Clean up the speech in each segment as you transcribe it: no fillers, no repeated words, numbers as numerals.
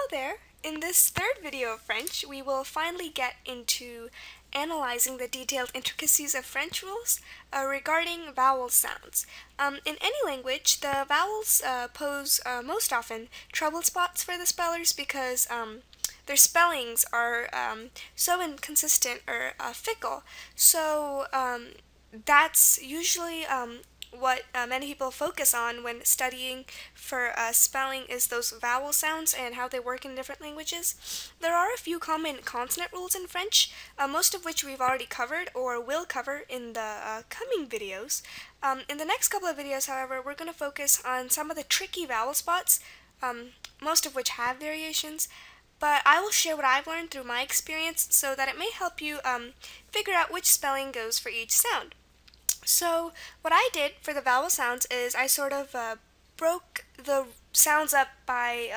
there! In this third video of French, we will finally get into analyzing the detailed intricacies of French rules regarding vowel sounds. In any language, the vowels pose most often trouble spots for the spellers because their spellings are so inconsistent or fickle. So that's usually what many people focus on when studying for spelling is those vowel sounds and how they work in different languages. There are a few common consonant rules in French, most of which we've already covered or will cover in the coming videos. In the next couple of videos, however, we're going to focus on some of the tricky vowel spots, most of which have variations, but I will share what I've learned through my experience so that it may help you figure out which spelling goes for each sound. So what I did for the vowel sounds is I sort of broke the sounds up by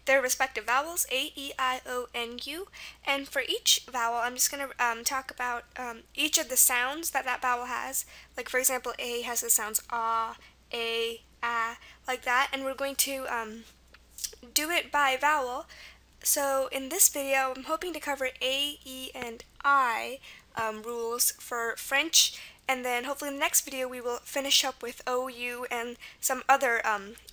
their respective vowels, A, E, I, O, N, U, and for each vowel I'm just going to talk about each of the sounds that that vowel has. Like for example, A has the sounds ah, a, like that, and we're going to do it by vowel. So in this video I'm hoping to cover A, E, and I rules for French, and then hopefully in the next video we will finish up with O, U, and some other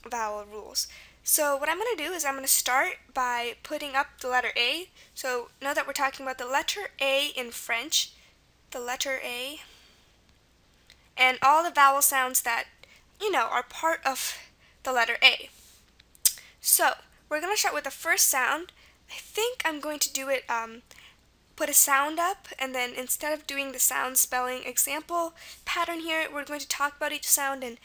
vowel rules. So what I'm going to do is I'm going to start by putting up the letter A. So now that we're talking about the letter A in French, the letter A, and all the vowel sounds that, you know, are part of the letter A. So we're going to start with the first sound. I think I'm going to do it put a sound up, and then instead of doing the sound spelling example pattern here, we're going to talk about each sound and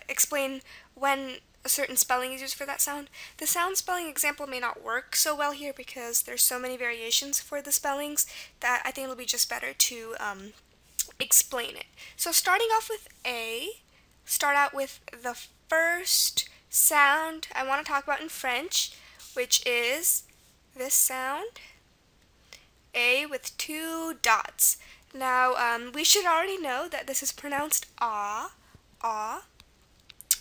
explain when a certain spelling is used for that sound. The sound spelling example may not work so well here because there's so many variations for the spellings that I think it'll be just better to explain it. So starting off with A, start out with the first sound I want to talk about in French, which is this sound, A with two dots. Now, we should already know that this is pronounced ah,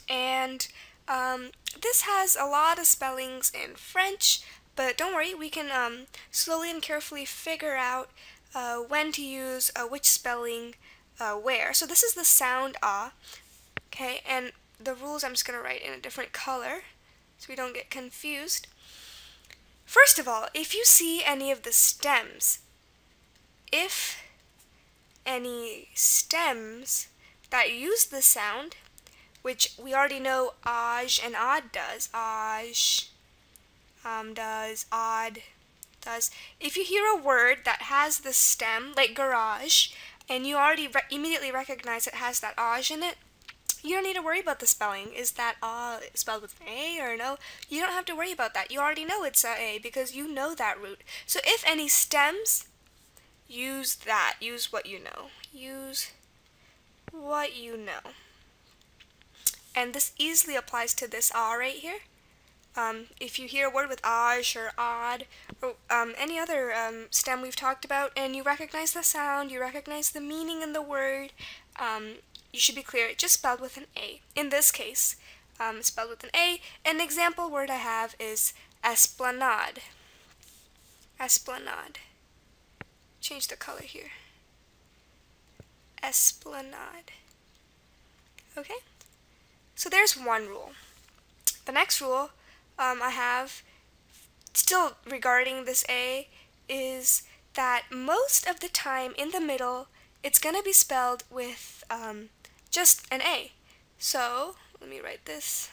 and this has a lot of spellings in French, but don't worry, we can slowly and carefully figure out when to use which spelling where. So this is the sound ah, okay, and the rules I'm just going to write in a different color so we don't get confused. First of all, if you see any of the stems, if any stems that use the sound, which we already know aj and odd does, aj does, odd does. If you hear a word that has the stem, like garage, and you already immediately recognize it has that aj in it, you don't need to worry about the spelling. Is that spelled with an A or no? You don't have to worry about that. You already know it's a because you know that root. So if any stems, use that. Use what you know. Use what you know. And this easily applies to this ah right here. If you hear a word with aj or odd or any other stem we've talked about, and you recognize the sound, you recognize the meaning in the word, you should be clear, it's just spelled with an A. In this case, spelled with an A. An example word I have is esplanade. Esplanade. Change the color here. Esplanade. Okay? So there's one rule. The next rule I have, still regarding this A, is that most of the time in the middle, it's going to be spelled with just an A. So, let me write this.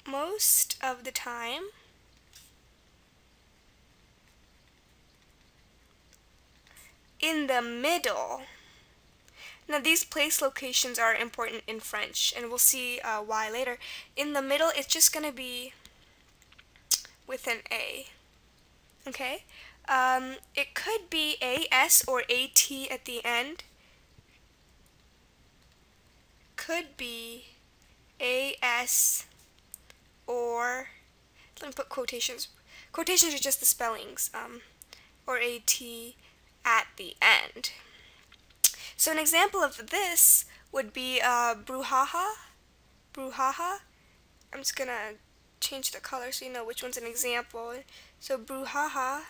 Most of the time, in the middle. Now these place locations are important in French, and we'll see why later. In the middle, it's just going to be with an A. Okay? It could be AS or AT at the end. Could be AS or, let me put quotations. Quotations are just the spellings, or AT at the end. So an example of this would be brouhaha, I'm just gonna change the color so you know which one's an example. So brouhaha.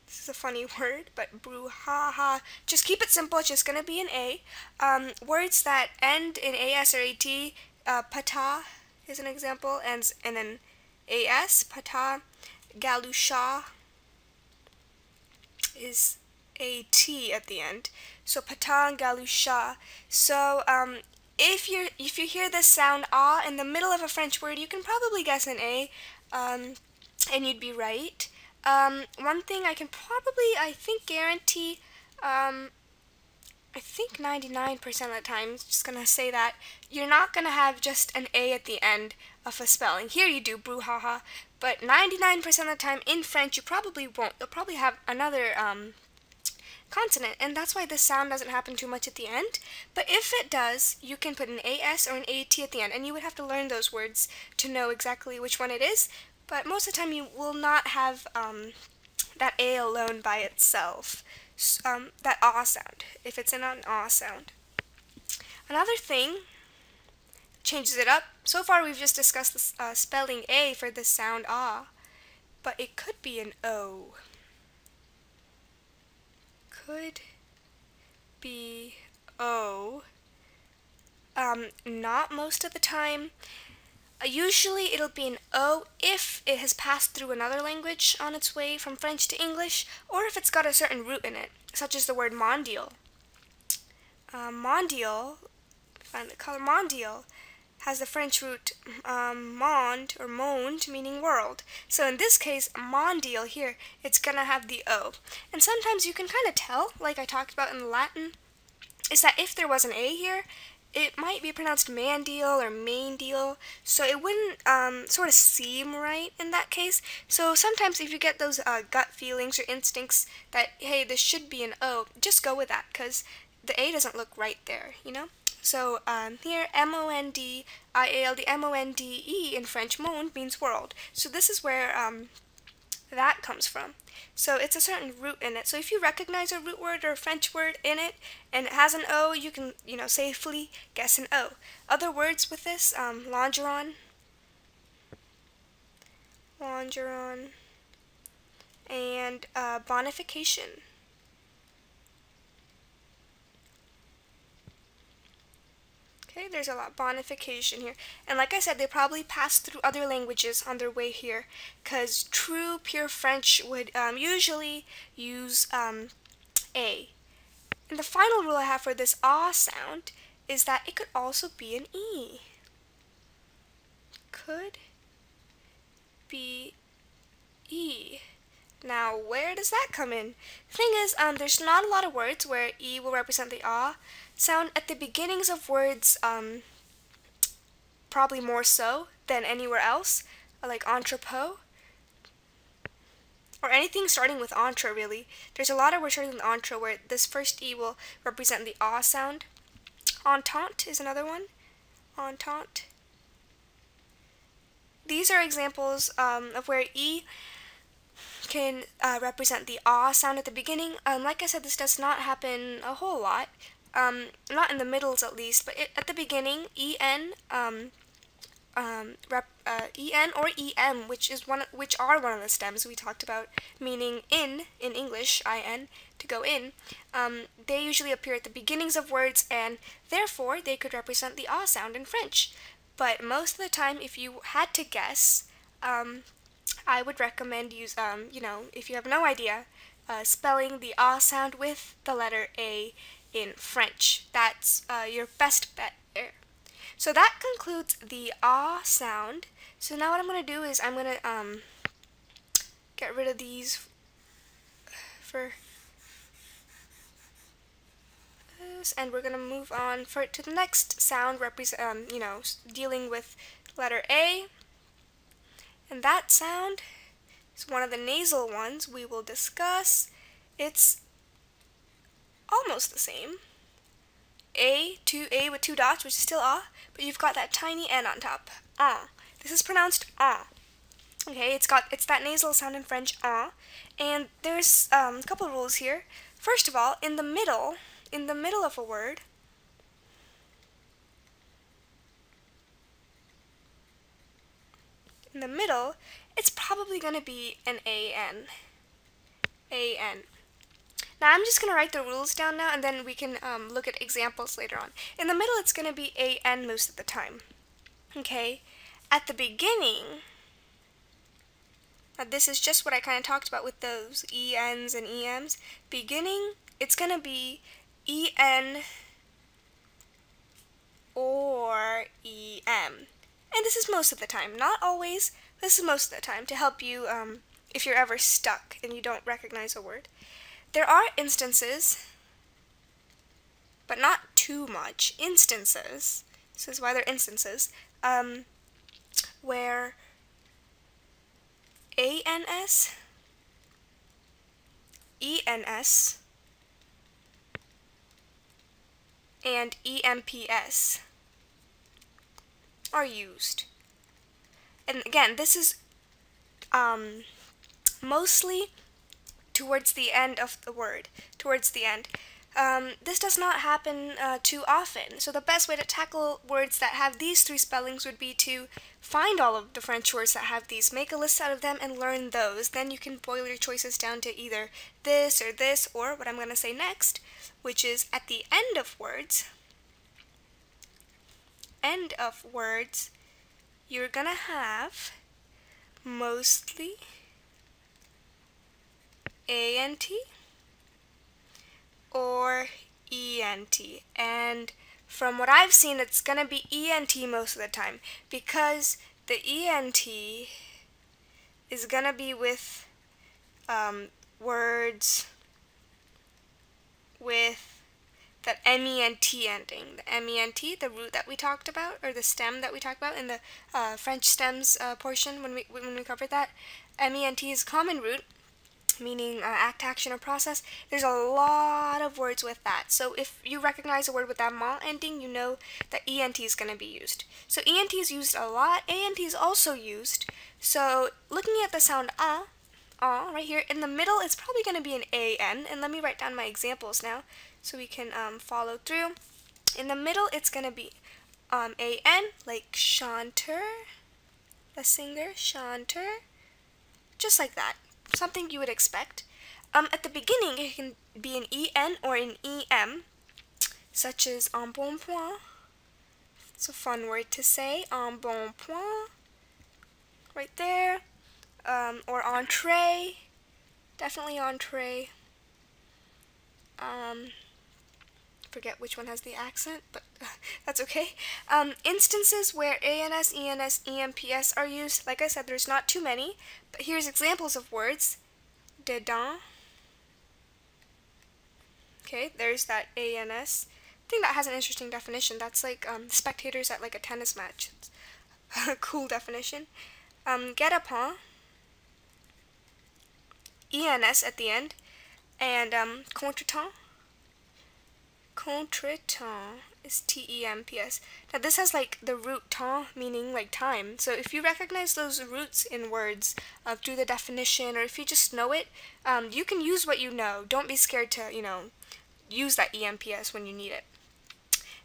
This is a funny word, but brouhaha. Just keep it simple. It's just gonna be an A. Words that end in as or at. Pata is an example, and then as. Pata. Galusha is a T at the end. So pata and galusha. So if you hear this sound ah in the middle of a French word, you can probably guess an A, and you'd be right. One thing I can probably, I think, guarantee, I think 99% of the time, just gonna say that, you're not gonna have just an A at the end of a spelling. Here you do, brouhaha, but 99% of the time in French you probably won't. You'll probably have another consonant, and that's why this sound doesn't happen too much at the end. But if it does, you can put an AS or an AT at the end, and you would have to learn those words to know exactly which one it is. But most of the time you will not have that A alone by itself, that ah sound, if it's in an ah sound. Another thing changes it up. So far we've just discussed the spelling A for the sound ah, but it could be an O. Could be O. Not most of the time. Usually it'll be an O if it has passed through another language on its way from French to English, or if it's got a certain root in it, such as the word mondial. Mondial, find the color mondial, has the French root monde or monde, meaning world. So in this case, mondial here, it's gonna have the O. And sometimes you can kind of tell, like I talked about in Latin, is that if there was an A here, it might be pronounced mandial or maindial, so it wouldn't sort of seem right in that case. So sometimes if you get those gut feelings or instincts that, hey, this should be an O, just go with that, because the A doesn't look right there, you know? So here, M-O-N-D-I-A-L, the M-O-N-D-E in French, monde means world. So this is where that comes from. So it's a certain root in it. So if you recognize a root word or a French word in it and it has an O, you can, safely guess an O. Other words with this, longeron, and bonification. Okay, there's a lot bonification here. And like I said, they probably passed through other languages on their way here, because true, pure French would usually use A. And the final rule I have for this ah sound is that it could also be an E. Could be E. Now, where does that come in? The thing is, there's not a lot of words where E will represent the ah sound. At the beginnings of words, probably more so than anywhere else, like entrepot, or anything starting with entre, really. There's a lot of words starting with entre where this first E will represent the ah sound. Entente is another one. Entente. These are examples of where E can represent the ah sound at the beginning. Like I said, this does not happen a whole lot. Not in the middles at least, but at the beginning, en, en or em, which are one of the stems we talked about, meaning in English, in, to go in. They usually appear at the beginnings of words, and therefore they could represent the ah sound in French. But most of the time, if you had to guess, I would recommend use, if you have no idea, spelling the ah sound with the letter A in French. That's your best bet there. So that concludes the ah sound. So now what I'm going to do is I'm going to get rid of these for this, and we're going to move on to the next sound, dealing with letter A. And that sound is one of the nasal ones we will discuss. It's almost the same. A with two dots, which is still ah, but you've got that tiny N on top. Ah. This is pronounced ah. Okay, it's that nasal sound in French, ah. And there's a couple of rules here. First of all, in the middle of a word, In the middle, it's probably going to be an AN. AN. Now I'm just going to write the rules down now, and then we can look at examples later on. In the middle, it's going to be AN most of the time. Okay? At the beginning, now this is just what I kind of talked about with those ENs and EMs. Beginning, it's going to be EN or EM. And this is most of the time. Not always, this is most of the time to help you if you're ever stuck and you don't recognize a word. There are instances, but not too much, instances, this is why they're instances, where ANS, ENS, and EMPS are used. And again, this is mostly towards the end of the word, towards the end. This does not happen too often, so the best way to tackle words that have these three spellings would be to find all of the French words that have these, make a list out of them, and learn those. Then you can boil your choices down to either this, or what I'm going to say next, which is at the end of words, you're going to have mostly ANT or ENT, and from what I've seen, it's gonna be ENT most of the time, because the ENT is gonna be with words with that MENT ending. The MENT, the root that we talked about, or the stem that we talked about in the French stems portion when we covered that. MENT is common root, meaning act, action, or process. There's a lot of words with that. So if you recognize a word with that ma ending, you know that ENT is going to be used. So ENT is used a lot. ANT is also used. So looking at the sound right here, in the middle, it's probably going to be an AN. And let me write down my examples now so we can follow through. In the middle, it's going to be AN, like chanteur, a singer, chanteur, just like that. Something you would expect. At the beginning, it can be an EN or an EM, such as embonpoint. It's a fun word to say, embonpoint, right there. Or entree, definitely entree. Forget which one has the accent, but that's okay. Instances where ANS, ENS, EMPS are used, like I said, there's not too many, but here's examples of words. Dedans. Okay, there's that ANS. I think that has an interesting definition. That's like spectators at like a tennis match. It's a cool definition. Guet-apens. ENS at the end. And contretemps. Contretemps is TEMPS. Now this has like the root temps, meaning like time. So if you recognize those roots in words through the definition, or if you just know it, you can use what you know. Don't be scared to, use that EMPS when you need it.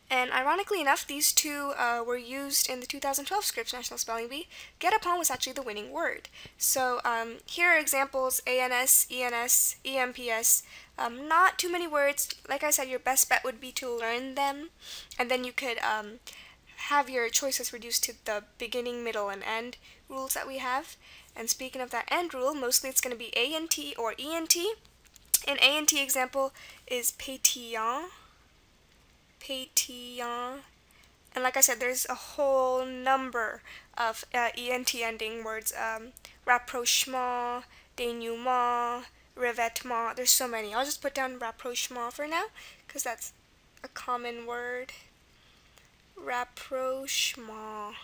And ironically enough, these two were used in the 2012 Scripps National Spelling Bee. Guet-apens was actually the winning word. So here are examples: ANS, ENS, EMPS. Not too many words. Like I said, your best bet would be to learn them, and then you could have your choices reduced to the beginning, middle, and end rules that we have. And speaking of that end rule, mostly it's going to be ANT or ENT. An ANT example is pétillant. Pétillant. And like I said, there's a whole number of ENT ending words. Rapprochement, dénouement, revêtement. There's so many. I'll just put down rapprochement for now, because that's a common word. Rapprochement.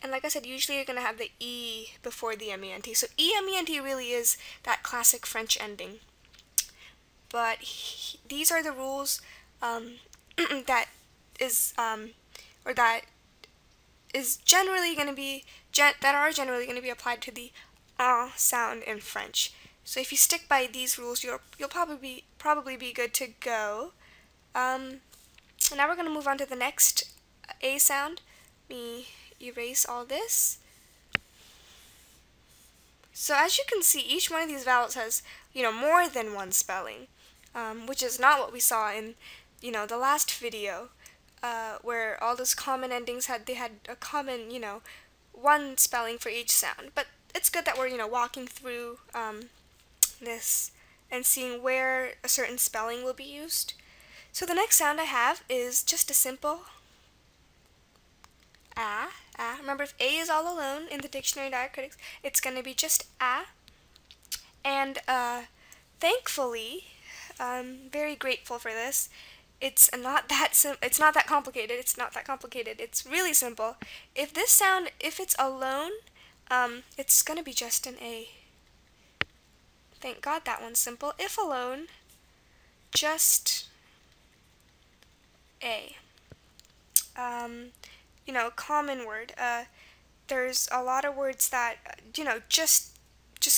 And like I said, usually you're going to have the E before the MENT. So EMENT really is that classic French ending. But these are the rules that is generally going to be generally going to be applied to the sound in French. So if you stick by these rules, you'll probably be good to go. Now we're going to move on to the next A sound. Let me erase all this. So as you can see, each one of these vowels has, more than one spelling, which is not what we saw in, the last video, where all those common endings had a common, one spelling for each sound. But it's good that we're, walking through this and seeing where a certain spelling will be used. So the next sound I have is just a simple ah, ah. Remember, if A is all alone in the dictionary diacritics, it's going to be just ah. And thankfully, I'm very grateful for this. It's not that it's not that complicated. It's not that complicated. It's really simple. If this sound, if it's alone, it's going to be just an A. Thank God that one's simple. If alone, just A. Common word. There's a lot of words that, just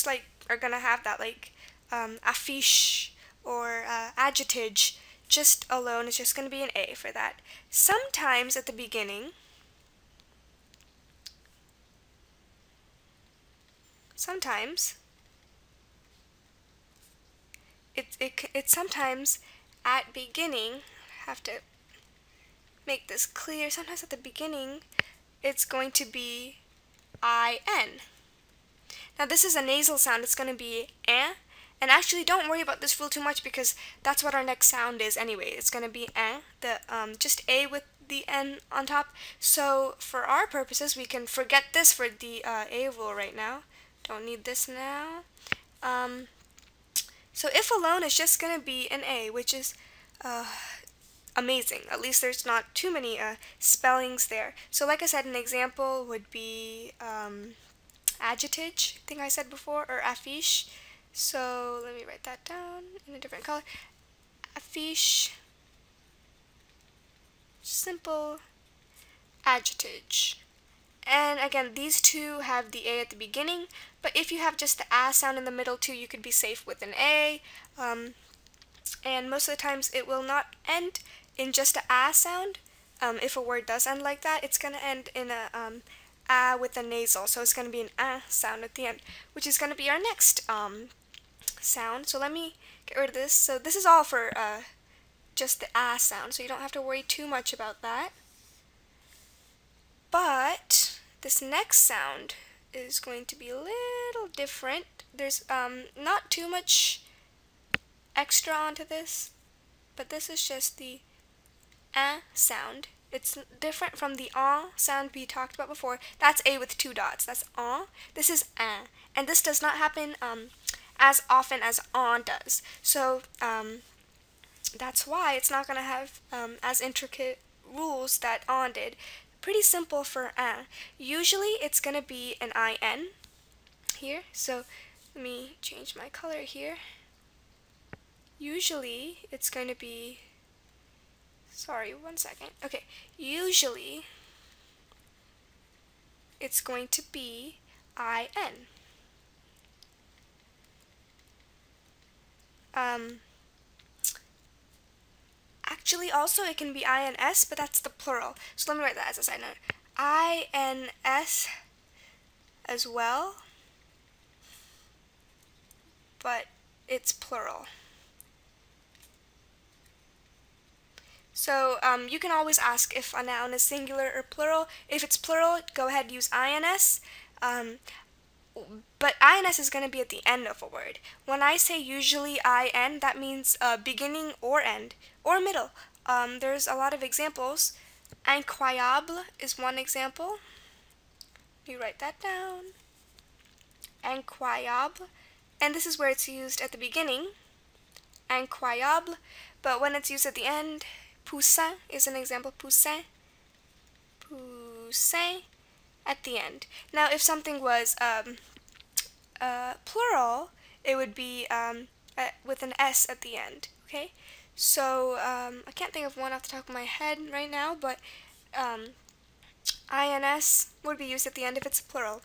like are gonna have that, like affiche or adjective. Just alone is just gonna be an A for that. Sometimes at the beginning, sometimes it's sometimes at beginning, have to make this clear, sometimes at the beginning it's going to be IN. Now this is a nasal sound, it's going to be eh, and actually don't worry about this rule too much because that's what our next sound is anyway. It's going to be eh, just A with the N on top. So for our purposes we can forget this for the A rule right now. Don't need this now. So if alone is just going to be an A, which is amazing. At least there's not too many spellings there. So like I said, an example would be adjective, I think I said before, or affiche. So let me write that down in a different color. Affiche, simple adjective. And again, these two have the A at the beginning, but if you have just the A sound in the middle too, you could be safe with an A. And most of the times it will not end in just a ah sound. If a word does end like that, it's going to end in a ah with a nasal. So it's going to be an ah sound at the end, which is going to be our next sound. So let me get rid of this. So this is all for just the ah sound, so you don't have to worry too much about that. But this next sound is going to be a little different. There's not too much extra onto this, but this is just the sound. It's different from the sound we talked about before. That's A with two dots. That's This is and this does not happen as often as does. So that's why it's not going to have as intricate rules that did. Pretty simple for Usually it's going to be an IN here. So let me change my color here. Usually it's going to be, sorry, one second. Okay, usually it's going to be IN. Actually, also it can be INS, but that's the plural. So let me write that as a side note. INS as well, but it's plural. So you can always ask if a noun is singular or plural. If it's plural, go ahead and use INS. But INS is going to be at the end of a word. When I say usually IN, that means beginning or end, or middle. There's a lot of examples. Incroyable is one example. You write that down. Incroyable. And this is where it's used at the beginning. Incroyable. But when it's used at the end, poussin is an example. Poussin. Poussin at the end. Now, if something was plural, it would be with an S at the end. Okay, so I can't think of one off the top of my head right now, but INS would be used at the end if it's plural.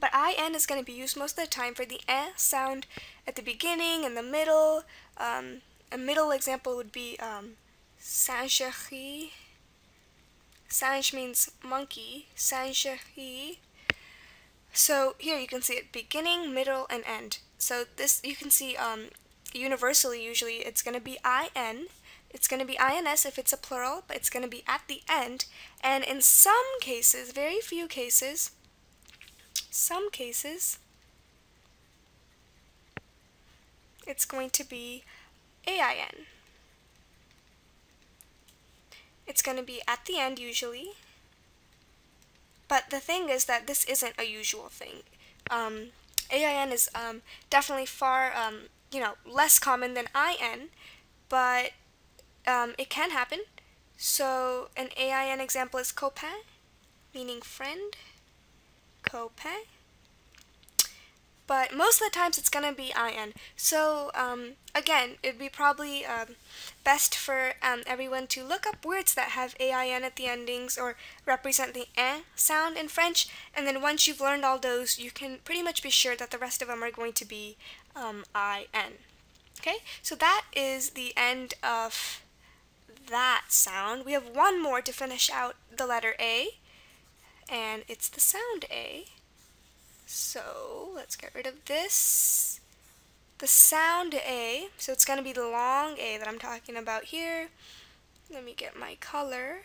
But IN is going to be used most of the time for the sound at the beginning and the middle. A middle example would be singerie. Singe means monkey. Singerie. So here you can see it beginning, middle, and end. So this you can see universally usually it's going to be IN. It's going to be INS if it's a plural, but it's going to be at the end. And in some cases, very few cases, it's going to be AIN. It's going to be at the end usually. But the thing is that this isn't a usual thing. AIN is definitely far, less common than IN, but it can happen. So an AIN example is copain, meaning friend, copain. But most of the times it's going to be IN. So again, it'd be probably best for everyone to look up words that have AIN at the endings or represent the sound in French, and then once you've learned all those, you can pretty much be sure that the rest of them are going to be IN. Okay, so that is the end of that sound. We have one more to finish out the letter A, and it's the sound A. So let's get rid of this. The sound A, so it's going to be the long A that I'm talking about here. Let me get my color.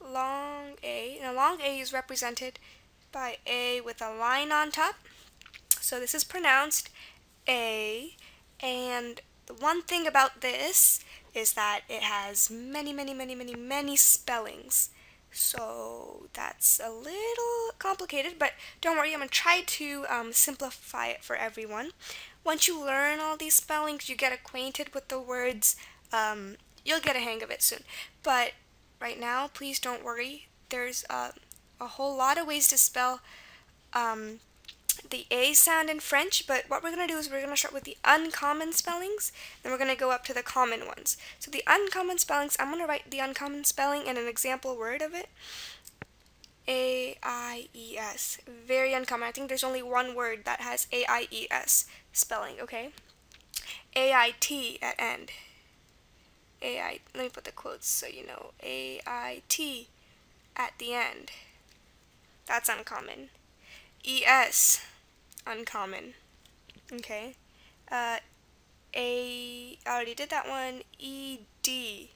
Long A. Now long A is represented by A with a line on top. So this is pronounced A, and the one thing about this is that it has many spellings. So that's a little complicated, but don't worry, I'm going to try to simplify it for everyone. Once you learn all these spellings, you get acquainted with the words, you'll get a hang of it soon. But right now, please don't worry. There's a whole lot of ways to spell the A sound in French, but what we're going to do is we're going to start with the uncommon spellings, then we're going to go up to the common ones. So the uncommon spellings, I'm going to write the uncommon spelling and an example word of it. A-I-E-S. Very uncommon. I think there's only one word that has A-I-E-S spelling, okay? A-I-T at end. A-I, let me put the quotes so you know. A-I-T at the end. That's uncommon. E-S. Uncommon. Okay. I already did that one. E-D.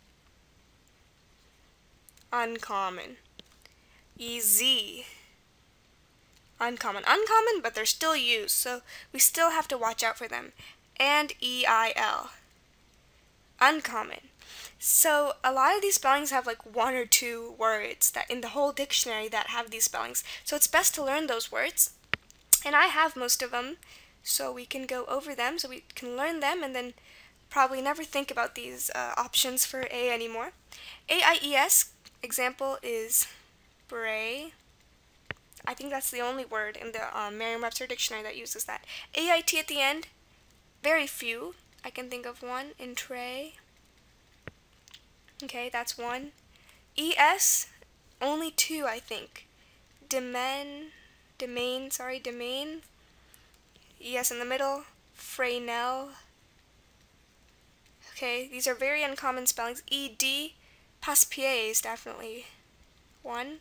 Uncommon. E-Z. Uncommon. Uncommon, but they're still used, so we still have to watch out for them. And E-I-L. Uncommon. So a lot of these spellings have like one or two words that in the whole dictionary that have these spellings. So it's best to learn those words. And I have most of them, so we can go over them, so we can learn them and then probably never think about these options for A anymore. A-I-E-S example is bray. I think that's the only word in the Merriam-Webster dictionary that uses that. A-I-T at the end, very few. I can think of one. In tray. Okay, that's one. E-S, only two, I think. Domain. E-S in the middle. Freynell. Okay, these are very uncommon spellings. E-D, passe-pied is definitely one.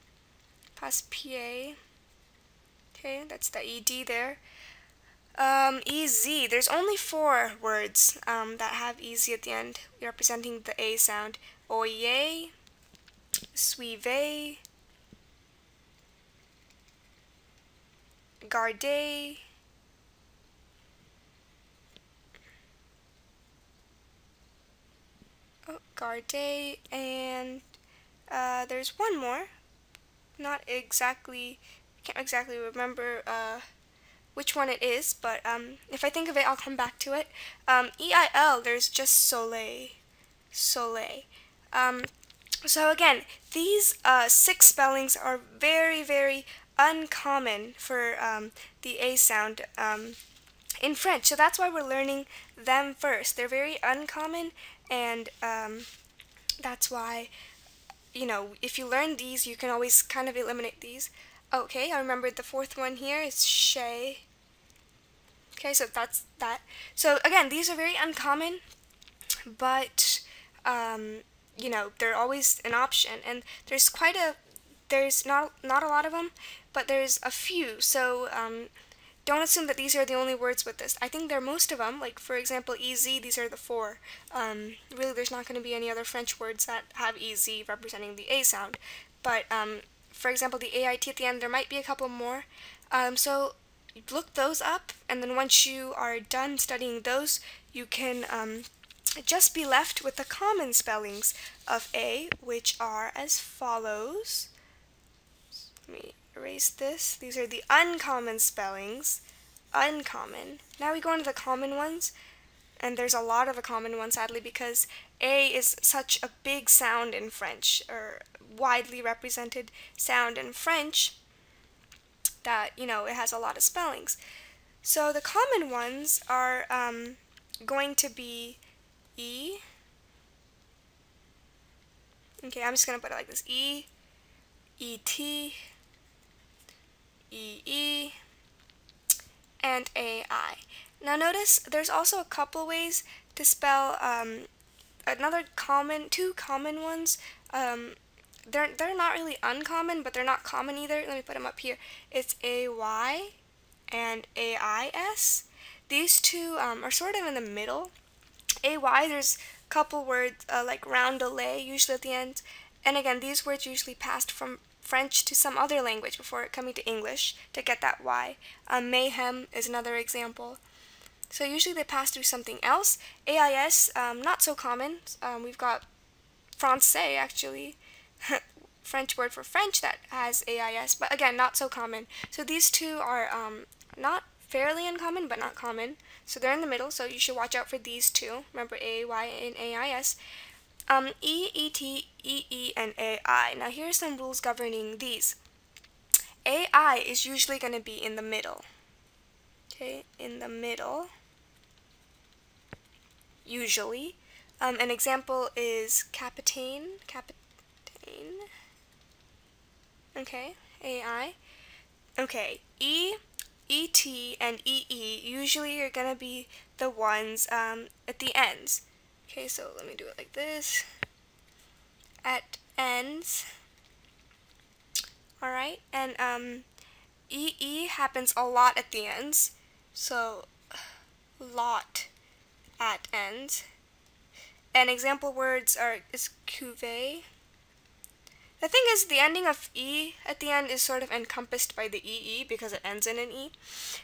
Passe-pied. Okay, that's the E-D there. E-Z, there's only four words that have E-Z at the end, representing the A sound. Oyer, suivez, gardez, gardez, and there's one more. Not exactly, can't exactly remember which one it is, but if I think of it, I'll come back to it. E-I-L, there's just soleil. Soleil. So again, these 6 spellings are very uncommon for the A sound in French. So that's why we're learning them first. They're very uncommon, and that's why, you know, if you learn these, you can always kind of eliminate these. Okay, I remembered the 4th one here is chez. Okay, so that's that. So again, these are very uncommon, but you know, they're always an option, and there's quite a there's not a lot of them, but there's a few. So don't assume that these are the only words with this. I think there are most of them. Like for example, ez. These are the four. Really, there's not going to be any other French words that have ez representing the a sound. But for example, the ait at the end, there might be a couple more. So look those up, and then once you are done studying those, you can just be left with the common spellings of a, which are as follows. Let me erase this. These are the uncommon spellings. Uncommon. Now we go into the common ones, and there's a lot of the common ones, sadly, because a is such a big sound in French, or widely represented sound in French, that, you know, it has a lot of spellings. So the common ones are going to be E. Okay, I'm just going to put it like this. E, E-T, E-E, and A-I. Now notice there's also a couple ways to spell two common ones. They're not really uncommon, but they're not common either. Let me put them up here. It's A-Y and A-I-S. These two are sort of in the middle. A-Y, there's a couple words like roundelay usually at the end. And again, these words usually passed from French to some other language before coming to English to get that Y. Mayhem is another example. So usually they pass through something else. AIS, not so common. We've got français, actually. French word for French that has AIS, but again, not so common. So these two are not fairly uncommon, but not common. So they're in the middle, so you should watch out for these two. Remember A-Y and AIS. E, E-T, E-E, and A-I. Now here are some rules governing these. A-I is usually going to be in the middle. Okay, in the middle. Usually. An example is capitaine. Okay, A-I. Okay, E, E-T, and E-E usually are going to be the ones at the ends. Okay, so let me do it like this. At ends. Alright, and E-E happens a lot at the ends. So, lot at ends. And example words is cuvée. The thing is, the ending of E at the end is sort of encompassed by the EE because it ends in an E.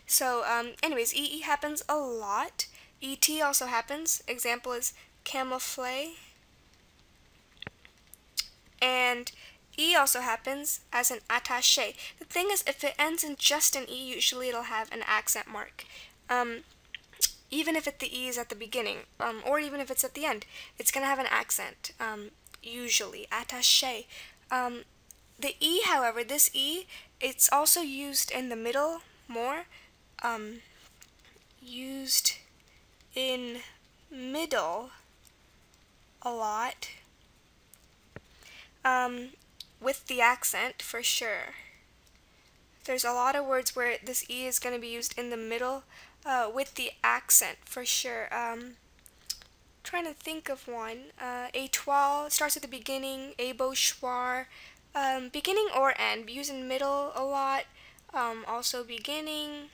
So, anyways, EE happens a lot. ET also happens. Example is camouflage. And E also happens as an attaché. The thing is, if it ends in just an E, usually it'll have an accent mark. Even if the E is at the beginning, or even if it's at the end, it's going to have an accent, usually, attaché. The E, however, this E, it's also used in the middle more, used in middle a lot, with the accent for sure. There's a lot of words where this E is going to be used in the middle with the accent for sure. Trying to think of one. Étoile starts at the beginning. Ébauchoir, beginning or end. Used in middle a lot. Also beginning.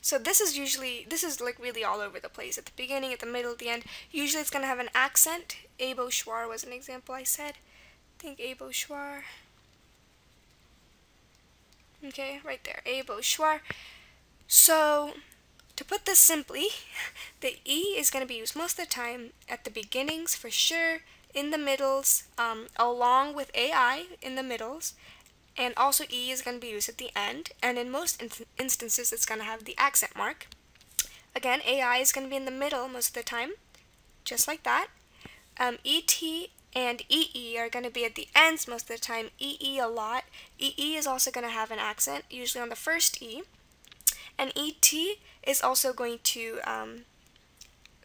So this is like really all over the place. At the beginning, at the middle, at the end. Usually it's going to have an accent. Ébauchoir was an example I said. I think ébauchoir. Okay, right there. Ébauchoir. So, to put this simply, the E is going to be used most of the time at the beginnings for sure, in the middles, along with AI in the middles, and also E is going to be used at the end, and in most instances it's going to have the accent mark. Again, AI is going to be in the middle most of the time, just like that. ET and EE are going to be at the ends most of the time, EE a lot. EE is also going to have an accent, usually on the first E. And ET is also going to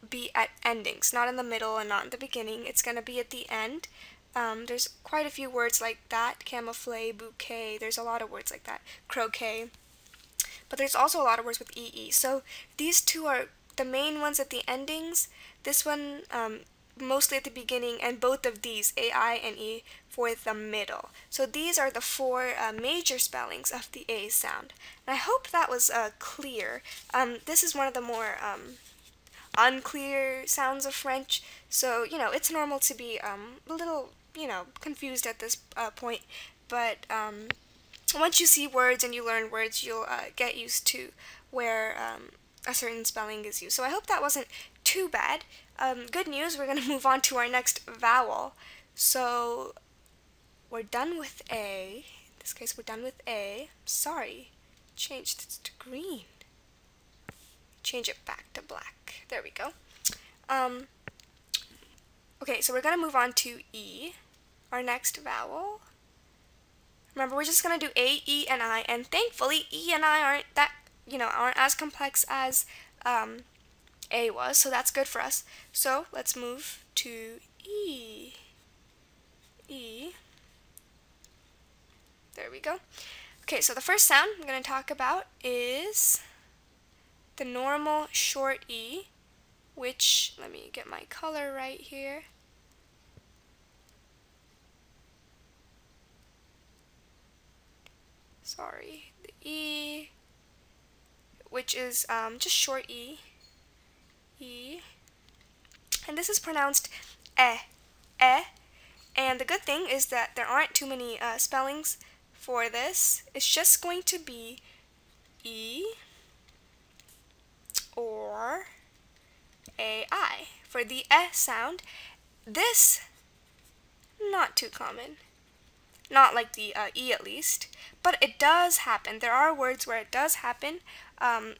be at endings, not in the middle and not in the beginning. It's going to be at the end. There's quite a few words like that, camouflage, bouquet, there's a lot of words like that, croquet. But there's also a lot of words with EE. So these two are the main ones at the endings. This one mostly at the beginning, and both of these, A-I and E, for the middle. So these are the four major spellings of the A sound. And I hope that was clear. This is one of the more unclear sounds of French, so, it's normal to be a little, confused at this point, but once you see words and you learn words, you'll get used to where a certain spelling is used. So I hope that wasn't too bad. Good news, we're going to move on to our next vowel. So we're done with A. In this case, we're done with A. Sorry, changed it to green. Change it back to black. There we go. Okay, so we're going to move on to E, our next vowel. Remember, we're just going to do A, E, and I, and thankfully E and I aren't that, aren't as complex as A was, so that's good for us. So let's move to E. E. There we go. Okay, so the first sound I'm going to talk about is the normal short E, which, let me get my color right here. Sorry, the E, which is just short E. E. And this is pronounced eh, eh. And the good thing is that there aren't too many spellings for this. It's just going to be E or AI. For the eh sound, this, not too common. Not like the E at least, but it does happen. There are words where it does happen,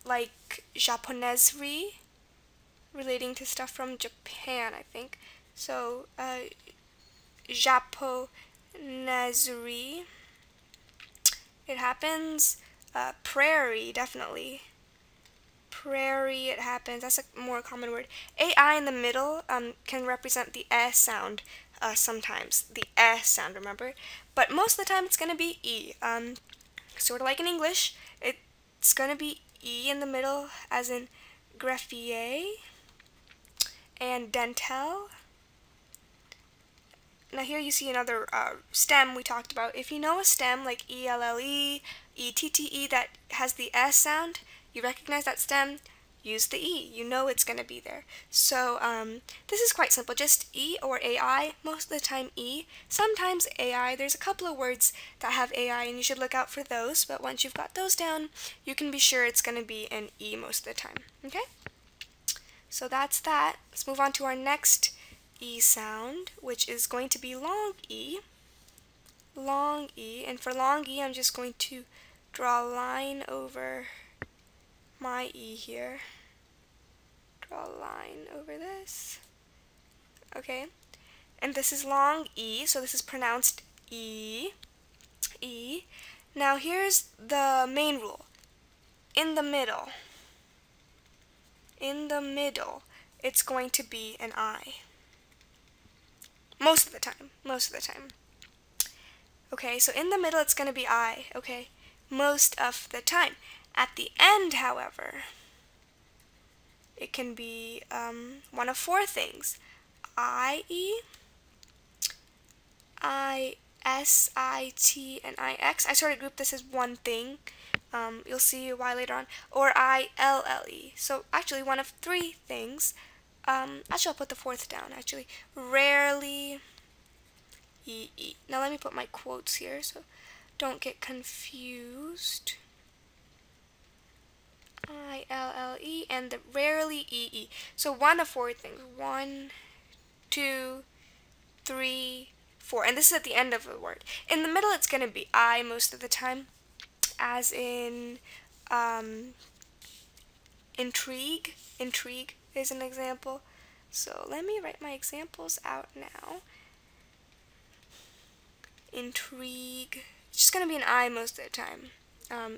like japoneserie, relating to stuff from Japan, I think. So, japoneserie, it happens. Prairie, definitely. Prairie, it happens. That's a more common word. AI in the middle can represent the eh sound sometimes. The eh sound, remember? But most of the time it's going to be E. Sort of like in English, it's going to be E in the middle, as in greffier and dentel. Now here you see another stem we talked about. If you know a stem like E-L-L-E, E-T-T-E that has the S sound, you recognize that stem, use the E. You know it's going to be there. So this is quite simple. Just E or AI. Most of the time E. Sometimes AI. There's a couple of words that have AI and you should look out for those. But once you've got those down, you can be sure it's going to be an E most of the time. Okay? So that's that. Let's move on to our next E sound, which is going to be long E. Long E. And for long E, I'm just going to draw a line over my E here. Draw a line over this. Okay. And this is long E, so this is pronounced E. E. Now here's the main rule. In the middle, it's going to be an I. Most of the time. Okay, so in the middle it's going to be I, okay? Most of the time. At the end, however, it can be one of four things. I-E, I-S-I-T, and I-X. I sort of grouped this as one thing. You'll see why later on. Or I-L-L-E. So actually one of three things. Actually, I'll put the fourth down, actually. Rarely, E-E. Now let me put my quotes here so don't get confused. I-L-L-E and the rarely E-E. So one of four things. 1, 2, 3, 4. And this is at the end of the word. In the middle, it's going to be I most of the time, as in intrigue. Intrigue is an example. So let me write my examples out now. Intrigue. It's just going to be an I most of the time.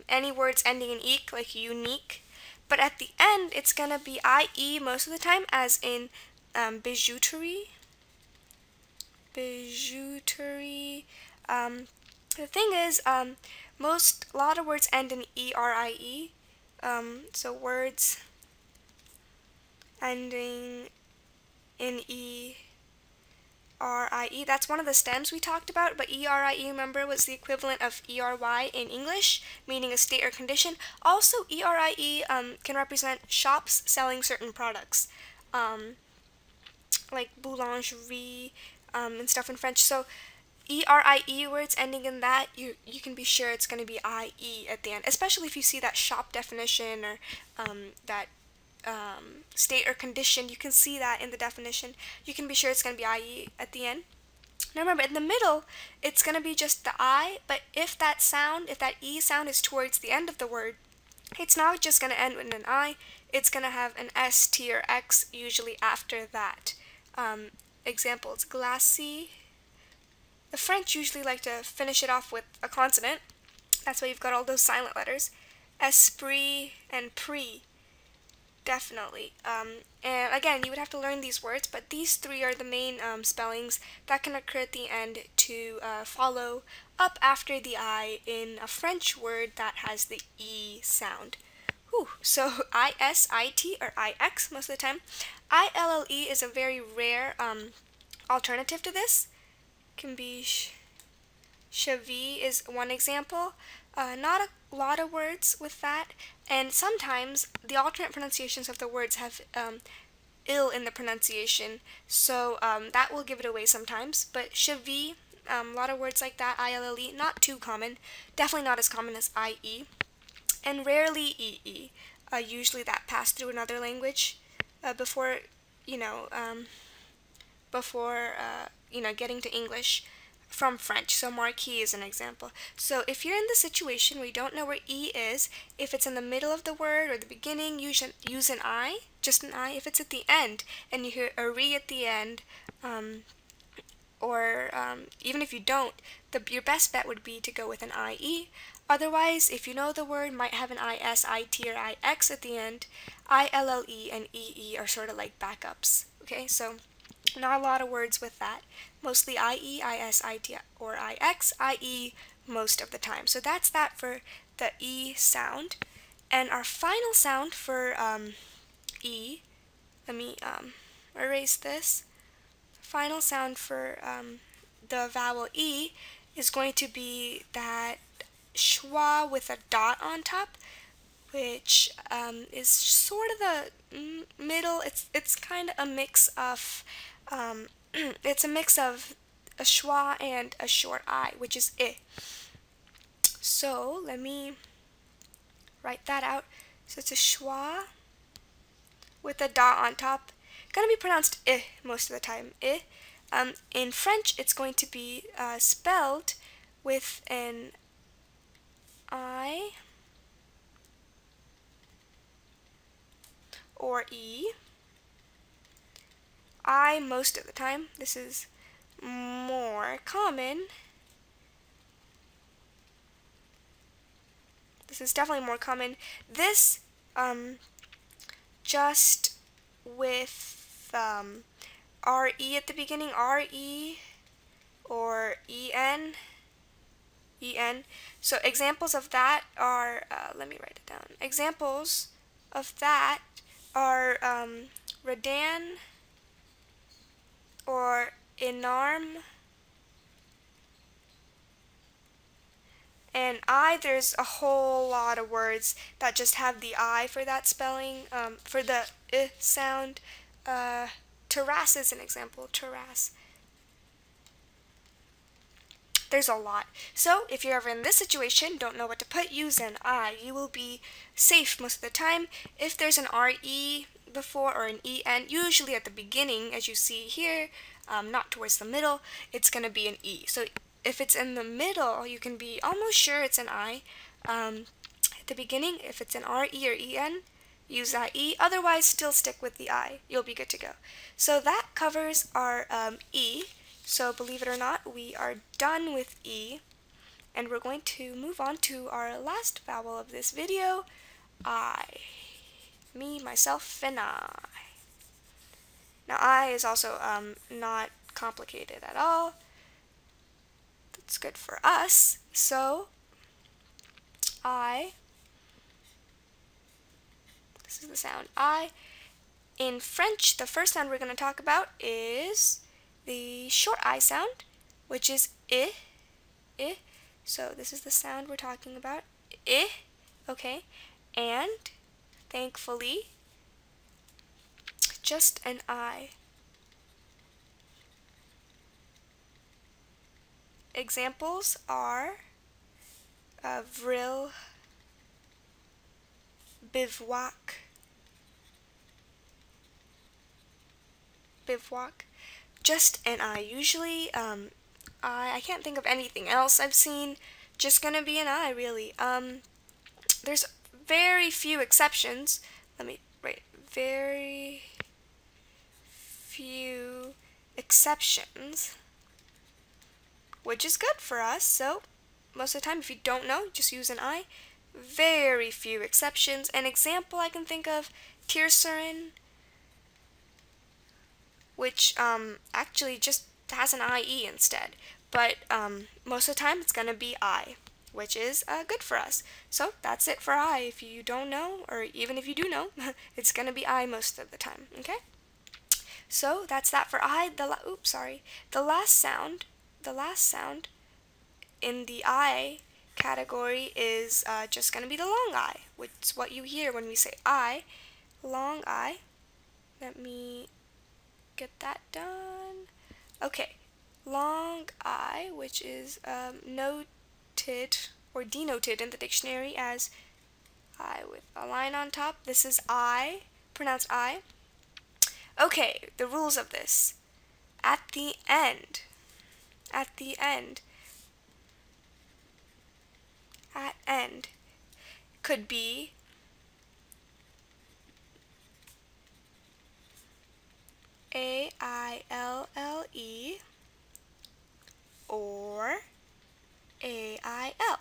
Any words ending in eek, like unique. But at the end, it's going to be I-E most of the time, as in bijouterie. Bijouterie. The thing is, a lot of words end in E-R-I-E. So words ending in E E-R-I-E. That's one of the stems we talked about, but E-R-I-E, remember, was the equivalent of E-R-Y in English, meaning a state or condition. Also, E-R-I-E can represent shops selling certain products, like boulangerie and stuff in French. So E-R-I-E words ending in that, you can be sure it's going to be I-E at the end, especially if you see that shop definition or that state or condition. You can see that in the definition. You can be sure it's going to be I-E at the end. Now remember, in the middle, it's going to be just the I, but if that E sound is towards the end of the word, it's not just going to end with an I, it's going to have an S, T, or X usually after that. Examples, glacis. The French usually like to finish it off with a consonant. That's why you've got all those silent letters. Esprit and prix. Definitely. And again, you would have to learn these words, but these three are the main spellings that can occur at the end to follow up after the I in a French word that has the E sound. Whew. So I-S-I-T or I-X most of the time. I-L-L-E is a very rare alternative to this. Can be cheville is one example. Not a lot of words with that, and sometimes the alternate pronunciations of the words have ill in the pronunciation, so that will give it away sometimes. But cheville, a lot of words like that, I-L-L-E, not too common, definitely not as common as I-E, and rarely E-E. Usually that passed through another language before, getting to English from French. So marquis is an example. So if you're in the situation where you don't know where E is, if it's in the middle of the word or the beginning, use an I, just an I. If it's at the end and you hear a re at the end, or even if you don't, your best bet would be to go with an IE. Otherwise, if you know the word might have an IS, IT, or IX at the end, ILLE and EE are sort of like backups. Okay, so not a lot of words with that. Mostly IE, IS, IT, or IX, IE most of the time. So that's that for the E sound. And our final sound for E, let me erase this. Final sound for the vowel E is going to be that schwa with a dot on top, which is sort of the middle. It's kind of a mix of it's a mix of a schwa and a short I, which is I. So let me write that out. So it's a schwa with a dot on top. Gonna be pronounced I most of the time. I. In French, it's going to be spelled with an I or E. I most of the time. This is more common. This is definitely more common. This just with RE at the beginning, RE or EN. So examples of that are, let me write it down. Examples of that are Redan or Enarm. And I, there's a whole lot of words that just have the I for that spelling, for the I sound. Terrace is an example, terrace. There's a lot. So if you're ever in this situation, don't know what to put, use an I. You will be safe most of the time. If there's an RE before or an EN, usually at the beginning, as you see here, not towards the middle, it's going to be an E. So if it's in the middle, you can be almost sure it's an I. At the beginning, if it's an RE or EN, use that E. Otherwise, still stick with the I. You'll be good to go. So that covers our E. So believe it or not, we are done with E. And we're going to move on to our last vowel of this video, I. Me, myself, and I. Now I is also not complicated at all. That's good for us. So I, this is the sound I. In French, the first sound we're going to talk about is the short I sound, which is I, I. So this is the sound we're talking about, I, okay? And thankfully, just an I. Examples are vril, bivouac, bivouac, just an I. Usually, I can't think of anything else I've seen. Just gonna be an I, really. There's very few exceptions. Let me write very few exceptions, which is good for us. So most of the time, if you don't know, just use an I. Very few exceptions. An example I can think of, Tirsurin, which actually just has an IE instead. But most of the time, it's going to be I, which is good for us. So that's it for I. If you don't know, or even if you do know, it's going to be I most of the time, okay? So that's that for I. The last sound in the I category is just going to be the long I, which is what you hear when we say I, long I. Let me get that done. Okay, long I, which is noted or denoted in the dictionary as I with a line on top. This is I, pronounced I. Okay, the rules of this. At the end, could be A-I-L-L-E or A-I-L.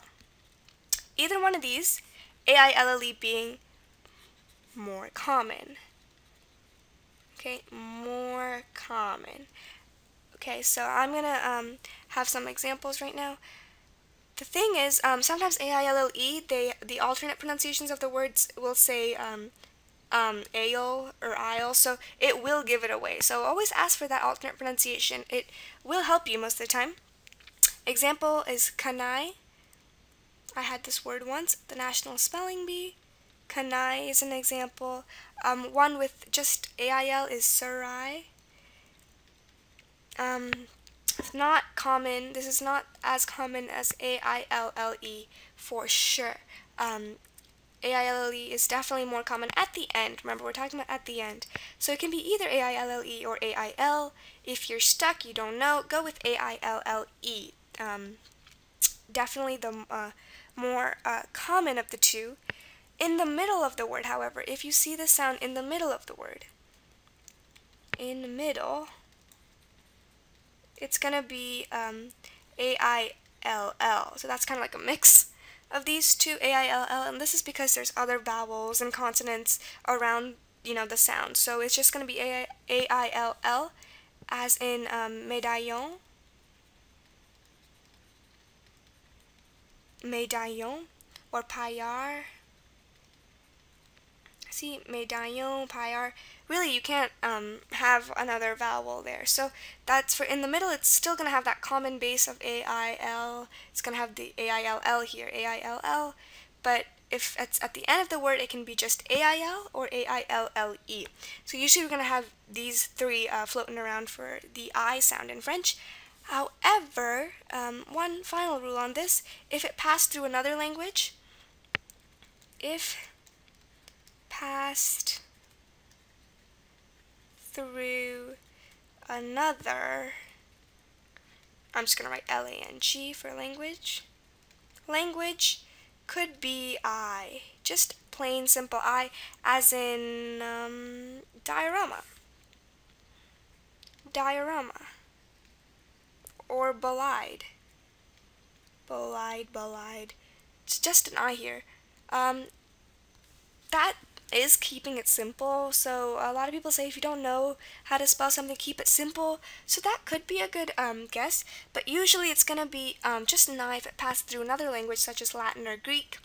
Either one of these, A-I-L-L-E being more common. Okay, more common. Okay, so I'm gonna have some examples right now. The thing is, sometimes A-I-L-L-E, the alternate pronunciations of the words will say ale or isle, so it will give it away. So always ask for that alternate pronunciation. It will help you most of the time. Example is kanai. I had this word once, the National Spelling Bee. Kanai is an example. One with just AIL is surai. It's not common. This is not as common as A-I-L-L-E for sure. A-I-L-L-E is definitely more common at the end. Remember, we're talking about at the end. So it can be either A-I-L-L-E or A-I-L. If you're stuck, you don't know, go with A-I-L-L-E. Definitely the more common of the two. In the middle of the word, however, if you see the sound in the middle of the word, in the middle, it's going to be A-I-L-L. So that's kind of like a mix of these two, A-I-L-L, and this is because there's other vowels and consonants around, the sound. So it's just going to be A-I-L-L, as in médaillon, or paillard. See, médaillon, paillard. Really, you can't have another vowel there. So that's for in the middle. It's still going to have that common base of A-I-L. It's going to have the A-I-L-L here, A-I-L-L. But if it's at the end of the word, it can be just A-I-L or A-I-L-L-E. So usually we're going to have these three floating around for the I sound in French. However, one final rule on this: if it passed through another language, passed through another, I'm just going to write L-A-N-G for language. Language could be I, just plain simple I, as in diorama, or belied. It's just an I here. That is keeping it simple. So a lot of people say if you don't know how to spell something, keep it simple. So that could be a good guess. But usually it's going to be just an I if it passed through another language such as Latin or Greek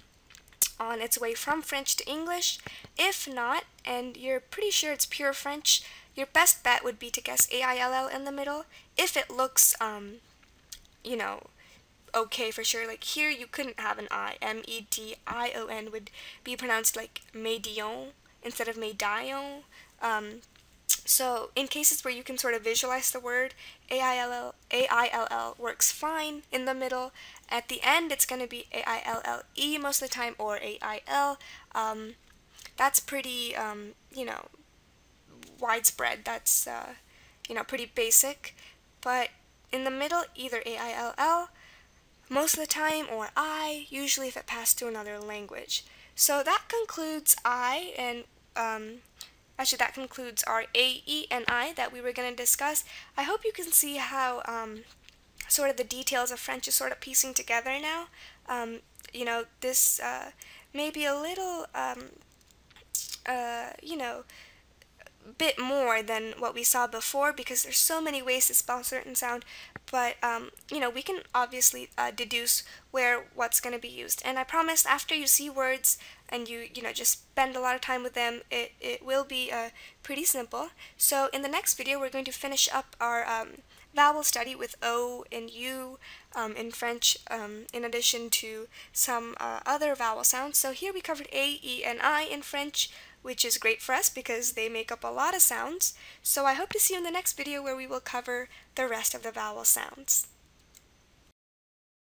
on its way from French to English. If not, and you're pretty sure it's pure French, your best bet would be to guess A-I-L-L in the middle. if it looks, you know, okay for sure. Like here, you couldn't have an I. Medion would be pronounced like médion instead of médaillon. So in cases where you can sort of visualize the word, AILL works fine in the middle. At the end, it's going to be AILLE most of the time, or AIL. That's pretty, widespread. That's, pretty basic. But in the middle, either AILL most of the time, or I, usually if it passed to another language. So that concludes I, and actually that concludes our A, E, and I that we were going to discuss. I hope you can see how sort of the details of French is sort of piecing together now. This may be a little, bit more than what we saw before, because there's so many ways to spell a certain sound, but we can obviously deduce what's going to be used. And I promise, after you see words and you just spend a lot of time with them, it will be pretty simple. So in the next video, we're going to finish up our vowel study with O and U in French, in addition to some other vowel sounds. So here we covered A, E, and I in French, which is great for us because they make up a lot of sounds. So I hope to see you in the next video, where we will cover the rest of the vowel sounds.